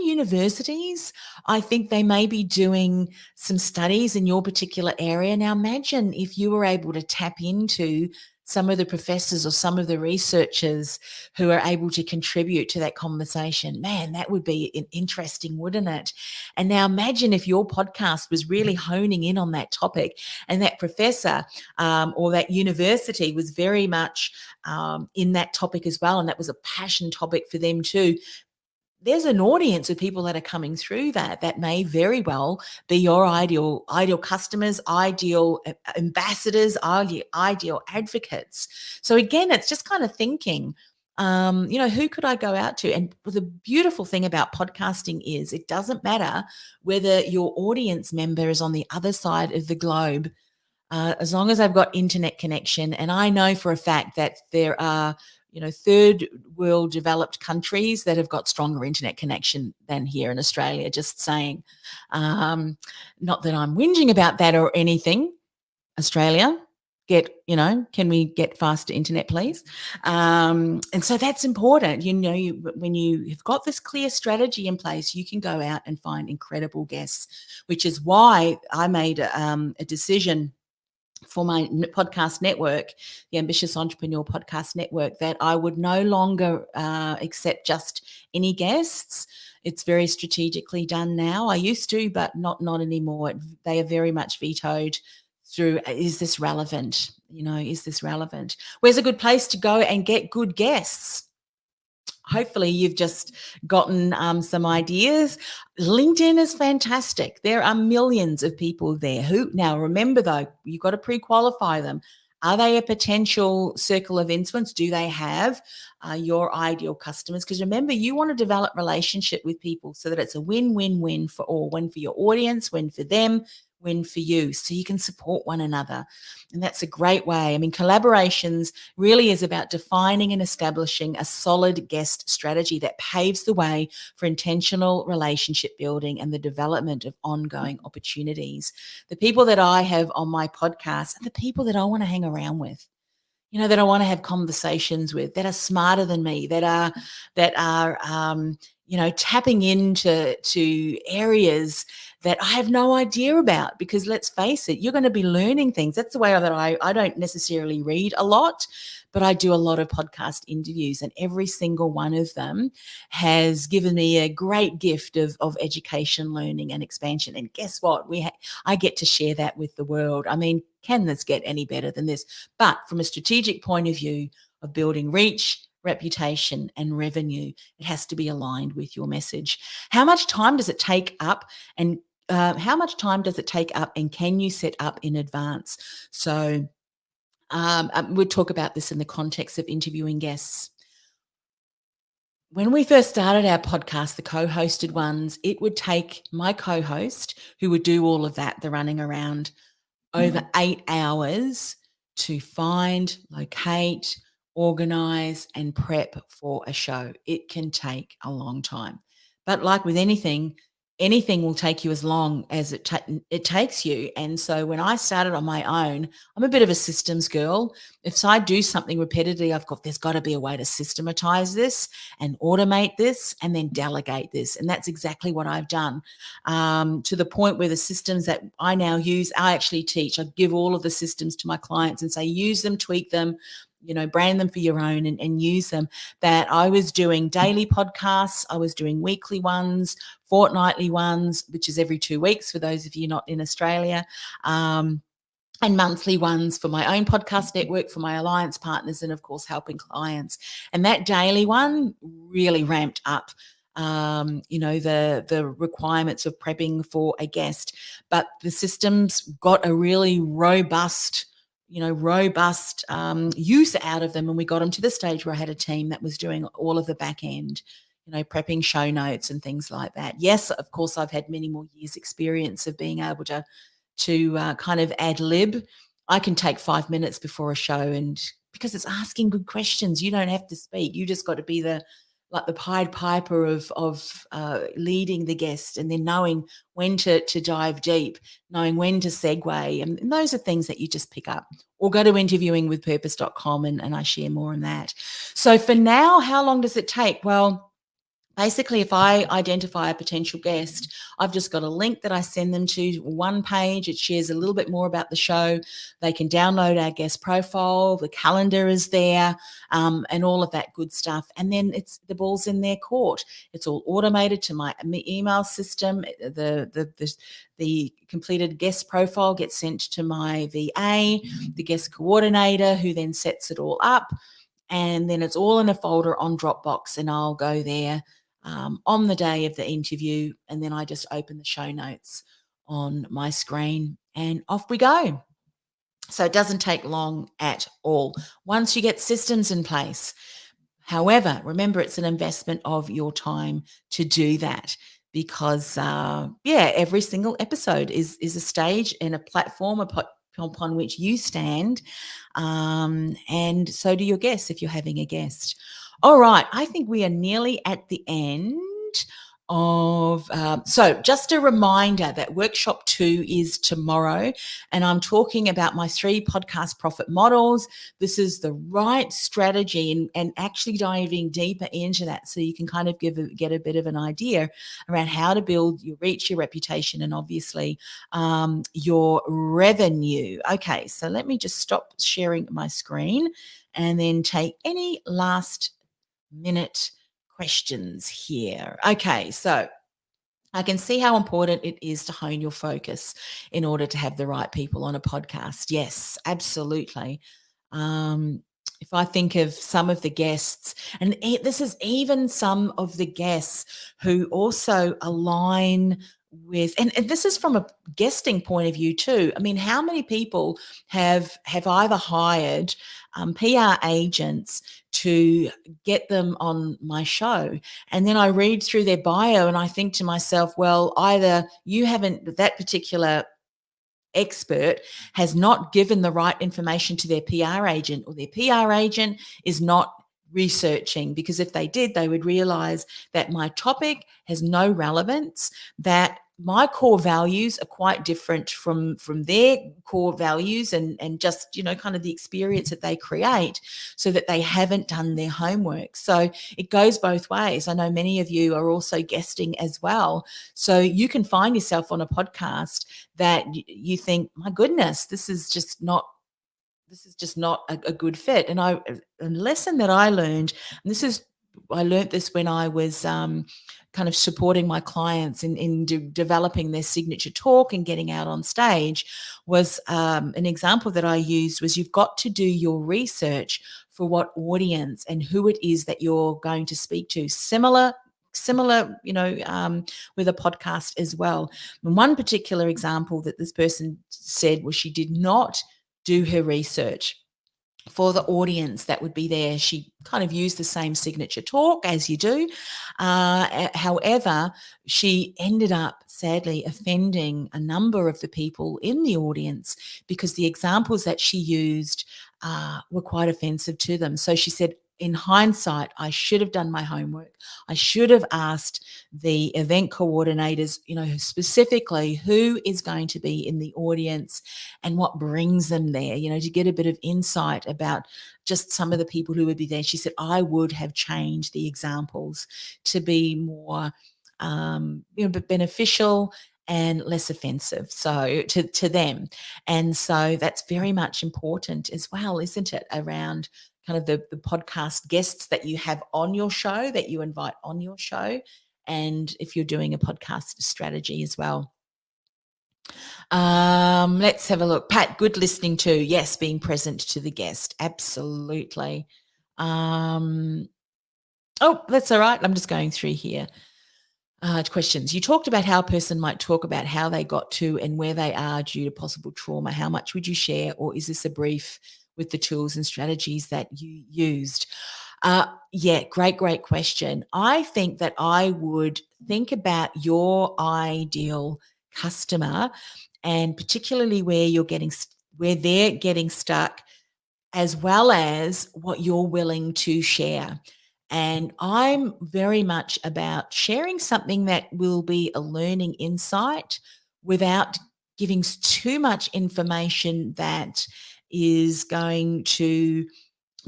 universities, I think they may be doing some studies in your particular area. Now, imagine if you were able to tap into some of the professors or some of the researchers who are able to contribute to that conversation. Man, that would be interesting, wouldn't it? And now imagine if your podcast was really honing in on that topic and that professor or that university was very much in that topic as well, and that was a passion topic for them too. There's an audience of people that are coming through that may very well be your ideal customers, ideal ambassadors, ideal advocates. So again, it's just kind of thinking, who could I go out to? And the beautiful thing about podcasting is it doesn't matter whether your audience member is on the other side of the globe. As long as I've got internet connection, and I know for a fact that there are third world developed countries that have got stronger internet connection than here in Australia. Just saying. Not that I'm whinging about that or anything. Australia, can we get faster internet, please? And so that's important. When you've got this clear strategy in place, you can go out and find incredible guests, which is why I made a decision for my podcast network, the Ambitious Entrepreneur Podcast Network, that I would no longer accept just any guests. It's very strategically done now. I used to, but not anymore. They are very much vetoed through, is this relevant? Is this relevant? Where's a good place to go and get good guests? Hopefully you've just gotten some ideas. LinkedIn is fantastic. There are millions of people there now remember though, you've got to pre-qualify them. Are they a potential circle of influence? Do they have your ideal customers? Because remember, you want to develop relationship with people so that it's a win-win-win for all. Win for your audience, win for them, win for you, so you can support one another. And that's a great way. I mean, collaborations really is about defining and establishing a solid guest strategy that paves the way for intentional relationship building and the development of ongoing opportunities. The people that I have on my podcast are the people that I want to hang around with, that I want to have conversations with, that are smarter than me, that are tapping into areas that I have no idea about. Because let's face it, you're going to be learning things. That's the way that I don't necessarily read a lot, but I do a lot of podcast interviews, and every single one of them has given me a great gift of education, learning, and expansion. And guess what? I get to share that with the world. I mean, can this get any better than this? But from a strategic point of view of building reach, reputation, and revenue, it has to be aligned with your message. How much time does it take up, and can you set up in advance? So we'll talk about this in the context of interviewing guests. When we first started our podcast, the co-hosted ones, it would take my co-host, who would do all of that, the running around, over 8 hours to find, locate, organize, and prep for a show. It can take a long time. But like with anything will take you as long as it takes you. And so when I started on my own, I'm a bit of a systems girl. If I do something repetitively, there's got to be a way to systematize this and automate this and then delegate this. And that's exactly what I've done, to the point where the systems that I now use, I actually teach. I give all of the systems to my clients and say, use them, tweak them, brand them for your own and use them. That I was doing daily podcasts. I was doing weekly ones, fortnightly ones, which is every 2 weeks for those of you not in Australia, and monthly ones for my own podcast network, for my alliance partners, and of course helping clients. And that daily one really ramped up the requirements of prepping for a guest. But the systems got a really robust use out of them. And we got them to the stage where I had a team that was doing all of the back end, prepping show notes and things like that. Yes, of course, I've had many more years experience of being able to kind of ad lib. I can take 5 minutes before a show, and because it's asking good questions, you don't have to speak. You just got to be the Pied Piper of leading the guest, and then knowing when to dive deep, knowing when to segue. And those are things that you just pick up. Or go to interviewingwithpurpose.com and I share more on that. So for now, how long does it take? Well, basically, if I identify a potential guest, I've just got a link that I send them to, one page. It shares a little bit more about the show. They can download our guest profile. The calendar is there, and all of that good stuff. And then the ball's in their court. It's all automated to my email system. The completed guest profile gets sent to my VA, the guest coordinator, who then sets it all up. And then it's all in a folder on Dropbox, and I'll go there on the day of the interview, and then I just open the show notes on my screen and off we go. So it doesn't take long at all once you get systems in place. However, remember, it's an investment of your time to do that, because every single episode is a stage and a platform, a upon which you stand. And so do your guests if you're having a guest. All right, I think we are nearly at the end of so just a reminder that workshop 2 is tomorrow, and I'm talking about my 3 podcast profit models. This is the right strategy, and actually diving deeper into that so you can kind of get a bit of an idea around how to build your reach, your reputation, and obviously your revenue. Okay, so let me just stop sharing my screen and then take any last minute questions here. Okay, so I can see how important it is to hone your focus in order to have the right people on a podcast. Yes, absolutely. If I think of some of the guests, and this is even some of the guests who also align with, and this is from a guesting point of view too. I mean, how many people have either hired PR agents to get them on my show, and then I read through their bio and I think to myself, well, either you haven't, that particular expert has not given the right information to their PR agent, or their PR agent is not researching, because if they did, they would realize that my topic has no relevance, that my core values are quite different from their core values, and just, kind of the experience that they create, so that they haven't done their homework. So it goes both ways. I know many of you are also guesting as well, so you can find yourself on a podcast that you think, my goodness, this is just not a good fit. And a lesson that I learned, and I learned this when I was kind of supporting my clients in developing their signature talk and getting out on stage, was an example that I used was, you've got to do your research for what audience and who it is that you're going to speak to. Similar, with a podcast as well. And one particular example that this person said was, she did not do her research for the audience that would be there. She kind of used the same signature talk as you do. However, she ended up sadly offending a number of the people in the audience, because the examples that she used were quite offensive to them. So she said, in hindsight, I should have done my homework. I should have asked the event coordinators, specifically who is going to be in the audience and what brings them there, to get a bit of insight about just some of the people who would be there. She said, I would have changed the examples to be more, beneficial and less offensive, so to them. And so that's very much important as well, isn't it, around kind of the podcast guests that you have on your show, that you invite on your show, and if you're doing a podcast strategy as well. Let's have a look. Pat, good listening too. Yes, being present to the guest. Absolutely. Oh, that's all right. I'm just going through here. Questions. You talked about how a person might talk about how they got to and where they are due to possible trauma. How much would you share, or is this a brief with the tools and strategies that you used? Yeah, great question. I think that I would think about your ideal customer, and particularly where they're getting stuck, as well as what you're willing to share. And I'm very much about sharing something that will be a learning insight without giving too much information that is going to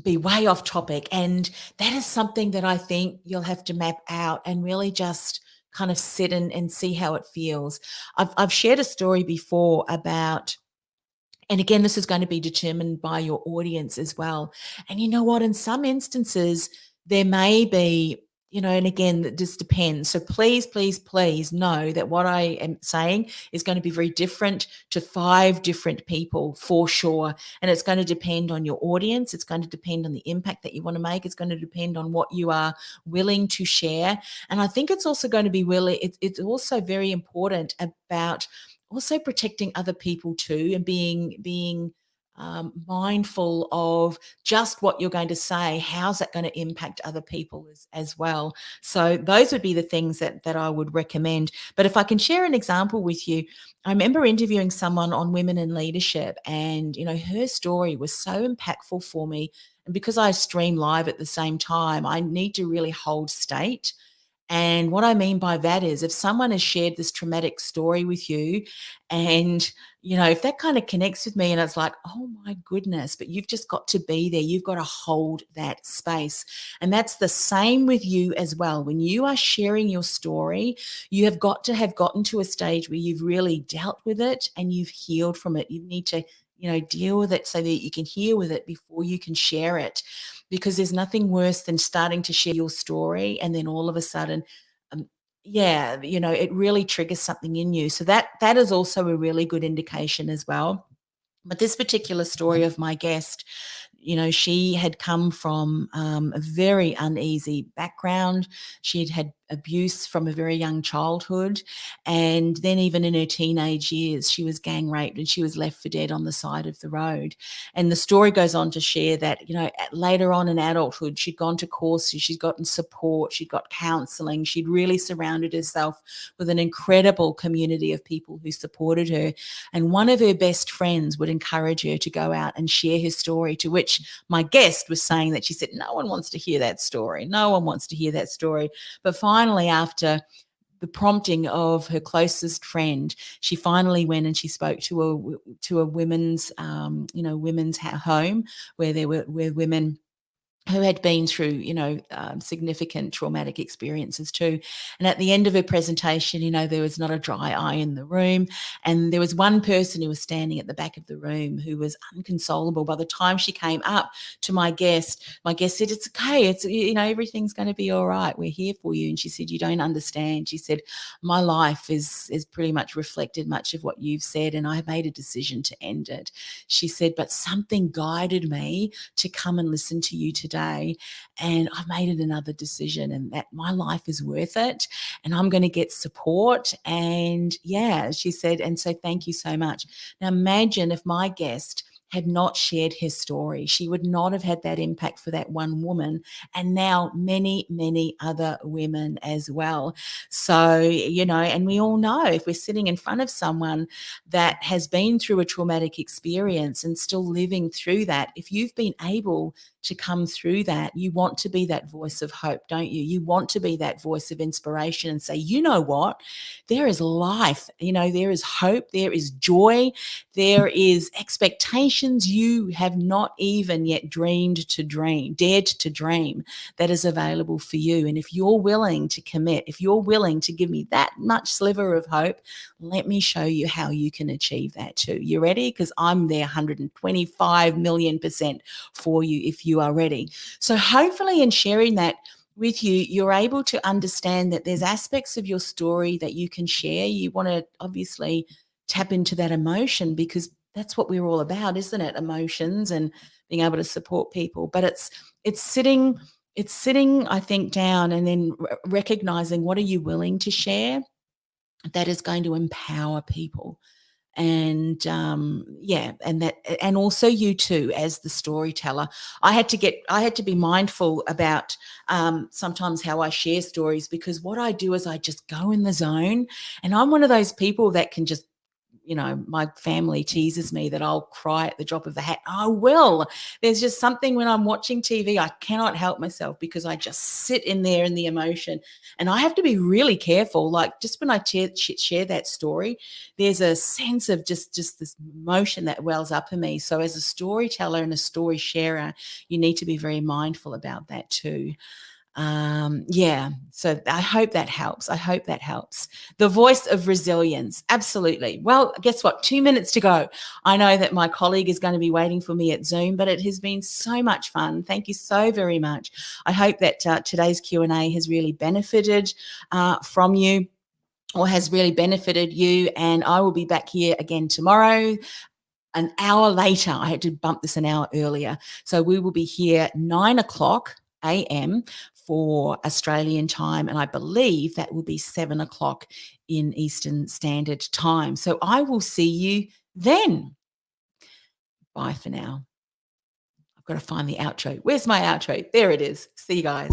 be way off topic. And that is something that I think you'll have to map out and really just kind of sit and see how it feels. I've shared a story before about, and again, this is going to be determined by your audience as well. And you know what? In some instances, there may be, and again, that just depends. So please know that what I am saying is going to be very different to 5 different people for sure. And it's going to depend on your audience. It's going to depend on the impact that you want to make. It's going to depend on what you are willing to share. And I think it's also going to be it's also very important about also protecting other people too, and being mindful of just what you're going to say. How's that going to impact other people as well? So those would be the things that I would recommend. But if I can share an example with you, I remember interviewing someone on women in leadership, and her story was so impactful for me. And because I stream live at the same time, I need to really hold state. And what I mean by that is if someone has shared this traumatic story with you, and, if that kind of connects with me and it's like, oh my goodness, but you've just got to be there. You've got to hold that space. And that's the same with you as well. When you are sharing your story, you have got to have gotten to a stage where you've really dealt with it and you've healed from it. You need to, deal with it so that you can heal with it before you can share it, because there's nothing worse than starting to share your story and then all of a sudden, um, yeah, it really triggers something in you. So that is also a really good indication as well. But this particular story of my guest, she had come from a very uneasy background. She had had abuse from a very young childhood. And then, even in her teenage years, she was gang raped and she was left for dead on the side of the road. And the story goes on to share that, later on in adulthood, she'd gone to courses, she'd gotten support, she'd got counseling, she'd really surrounded herself with an incredible community of people who supported her. And one of her best friends would encourage her to go out and share her story, to which my guest was saying that she said, no one wants to hear that story. No one wants to hear that story. But finally, after the prompting of her closest friend, she finally went and she spoke to a women's, women's home where there were women who had been through, significant traumatic experiences too. And at the end of her presentation, there was not a dry eye in the room. And there was one person who was standing at the back of the room who was inconsolable. By the time she came up to my guest said, it's okay. It's, everything's going to be all right. We're here for you. And she said, you don't understand. She said, my life is pretty much reflected much of what you've said. And I made a decision to end it. She said, but something guided me to come and listen to you today, and I've made it another decision, and that my life is worth it, and I'm going to get support. And yeah, she said, and so thank you so much. Now imagine if my guest had not shared his story, she would not have had that impact for that one woman, and now many, many other women as well. So, and we all know if we're sitting in front of someone that has been through a traumatic experience and still living through that, if you've been able to come through that, you want to be that voice of hope, don't you? You want to be that voice of inspiration and say, you know what? There is life, there is hope, there is joy, there is expectations you have not even yet dared to dream, that is available for you. And if you're willing to commit, if you're willing to give me that much sliver of hope, let me show you how you can achieve that too. You ready? Because I'm there 125 million% for you if you are ready. So hopefully in sharing that with you, you're able to understand that there's aspects of your story that you can share. You want to obviously tap into that emotion, because that's what we're all about, isn't it? Emotions and being able to support people. But it's sitting, I think, down and then recognizing what are you willing to share that is going to empower people. And yeah, and also you too as the storyteller. I had to be mindful about sometimes how I share stories, because what I do is I just go in the zone, and I'm one of those people that can just, my family teases me that I'll cry at the drop of the hat. I will. There's just something when I'm watching TV, I cannot help myself, because I just sit in there in the emotion. And I have to be really careful. Like, just when I share that story, there's a sense of just this emotion that wells up in me. So as a storyteller and a story sharer, you need to be very mindful about that too. Yeah, so I hope that helps. The voice of resilience, absolutely. Well, guess what, 2 minutes to go. I know that my colleague is going to be waiting for me at Zoom, but it has been so much fun. Thank you so very much. I hope that today's Q&A has really benefited from you, or has really benefited you. And I will be back here again tomorrow, an hour later. I had to bump this an hour earlier. So we will be here 9:00 a.m. for Australian time. And I believe that will be 7:00 in Eastern Standard Time. So I will see you then. Bye for now. I've got to find the outro. Where's my outro? There it is. See you guys.